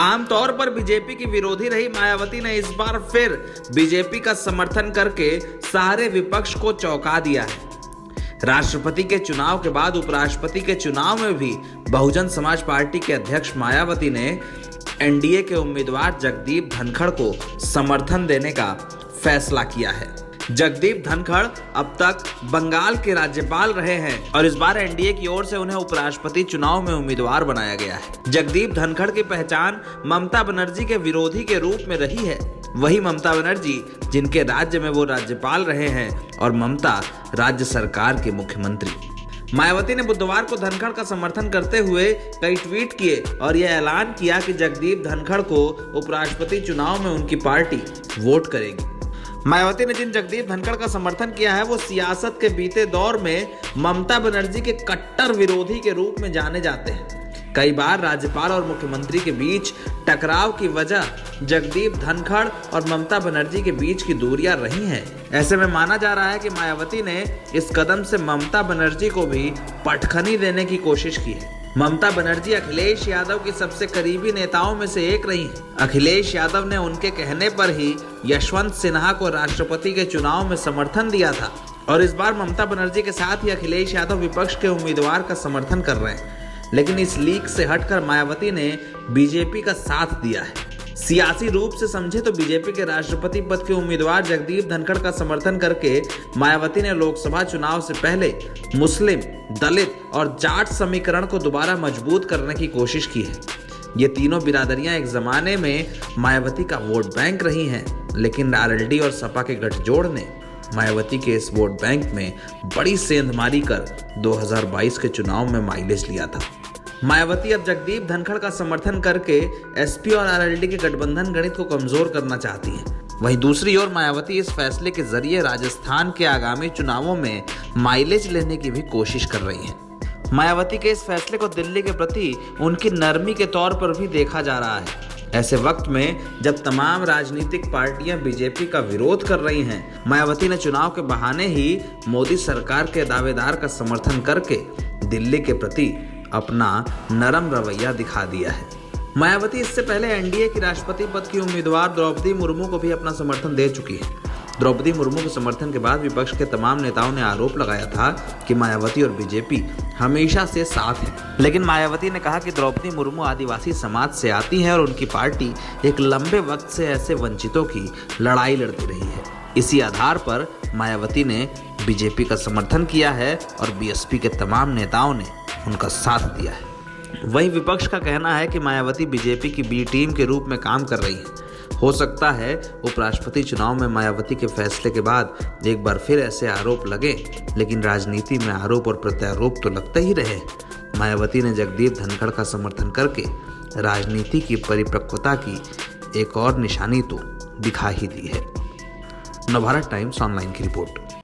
आमतौर पर बीजेपी की विरोधी रही मायावती ने इस बार फिर बीजेपी का समर्थन करके सारे विपक्ष को चौंका दिया है। राष्ट्रपति के चुनाव के बाद उपराष्ट्रपति के चुनाव में भी बहुजन समाज पार्टी के अध्यक्ष मायावती ने एनडीए के उम्मीदवार जगदीप धनखड़ को समर्थन देने का फैसला किया है। जगदीप धनखड़ अब तक बंगाल के राज्यपाल रहे हैं और इस बार एनडीए की ओर से उन्हें उपराष्ट्रपति चुनाव में उम्मीदवार बनाया गया है। जगदीप धनखड़ की पहचान ममता बनर्जी के विरोधी के रूप में रही है। वही ममता बनर्जी जिनके राज्य में वो राज्यपाल रहे हैं और ममता राज्य सरकार के मुख्यमंत्री। मायावती ने बुधवार को धनखड़ का समर्थन करते हुए कई ट्वीट किए और यह ऐलान किया कि जगदीप धनखड़ को उपराष्ट्रपति चुनाव में उनकी पार्टी वोट करेगी। मायावती ने जिन जगदीप धनखड़ का समर्थन किया है वो सियासत के बीते दौर में ममता बनर्जी के कट्टर विरोधी के रूप में जाने जाते हैं। कई बार राज्यपाल और मुख्यमंत्री के बीच टकराव की वजह जगदीप धनखड़ और ममता बनर्जी के बीच की दूरियां रही हैं। ऐसे में माना जा रहा है कि मायावती ने इस कदम से ममता बनर्जी को भी पटखनी देने की कोशिश की है। ममता बनर्जी अखिलेश यादव की सबसे करीबी नेताओं में से एक रही हैं। अखिलेश यादव ने उनके कहने पर ही यशवंत सिन्हा को राष्ट्रपति के चुनाव में समर्थन दिया था और इस बार ममता बनर्जी के साथ ही अखिलेश यादव विपक्ष के उम्मीदवार का समर्थन कर रहे हैं। लेकिन इस लीक से हटकर मायावती ने बीजेपी का साथ दिया है। सियासी रूप से समझे तो बीजेपी के राष्ट्रपति पद के उम्मीदवार जगदीप धनखड़ का समर्थन करके मायावती ने लोकसभा चुनाव से पहले मुस्लिम, दलित और जाट समीकरण को दोबारा मजबूत करने की कोशिश की है। ये तीनों बिरादरियां एक जमाने में मायावती का वोट बैंक रही हैं, लेकिन आरएलडी और सपा के गठजोड़ ने मायावती के इस वोट बैंक में बड़ी सेंधमारी कर 2022 के चुनाव में माइलेज लिया था। मायावती अब जगदीप धनखड़ का समर्थन करके एसपी और आरएलडी के गठबंधन गणित को कमजोर करना चाहती हैं। वहीं दूसरी ओर मायावती इस फैसले के जरिए राजस्थान के आगामी चुनावों में माइलेज लेने की भी कोशिश कर रही हैं। मायावती के इस फैसले को दिल्ली के प्रति उनकी नरमी के तौर पर भी देखा जा रहा है। ऐसे वक्त में जब तमाम राजनीतिक पार्टियां बीजेपी का विरोध कर रही हैं, मायावती ने चुनाव के बहाने ही मोदी सरकार के दावेदार का समर्थन करके दिल्ली के प्रति अपना नरम रवैया दिखा दिया है। मायावती इससे पहले एनडीए की राष्ट्रपति पद की उम्मीदवार द्रौपदी मुर्मू को भी अपना समर्थन दे चुकी है। द्रौपदी मुर्मू के समर्थन के बाद विपक्ष के तमाम नेताओं ने आरोप लगाया था कि मायावती और बीजेपी हमेशा से साथ है। लेकिन मायावती ने कहा कि द्रौपदी मुर्मू आदिवासी समाज से आती है और उनकी पार्टी एक लंबे वक्त से ऐसे वंचितों की लड़ाई लड़ती रही है। इसी आधार पर मायावती ने बीजेपी का समर्थन किया है और बीएसपी के तमाम नेताओं ने उनका साथ दिया है। वहीं विपक्ष का कहना है कि मायावती बीजेपी की बी टीम के रूप में काम कर रही है। हो सकता है उपराष्ट्रपति चुनाव में मायावती के फैसले के बाद एक बार फिर ऐसे आरोप लगे, लेकिन राजनीति में आरोप और प्रत्यारोप तो लगते ही रहे। मायावती ने जगदीप धनखड़ का समर्थन करके राजनीति की परिपक्वता की एक और निशानी तो दिखा ही दी है। नवभारत टाइम्स ऑनलाइन की रिपोर्ट।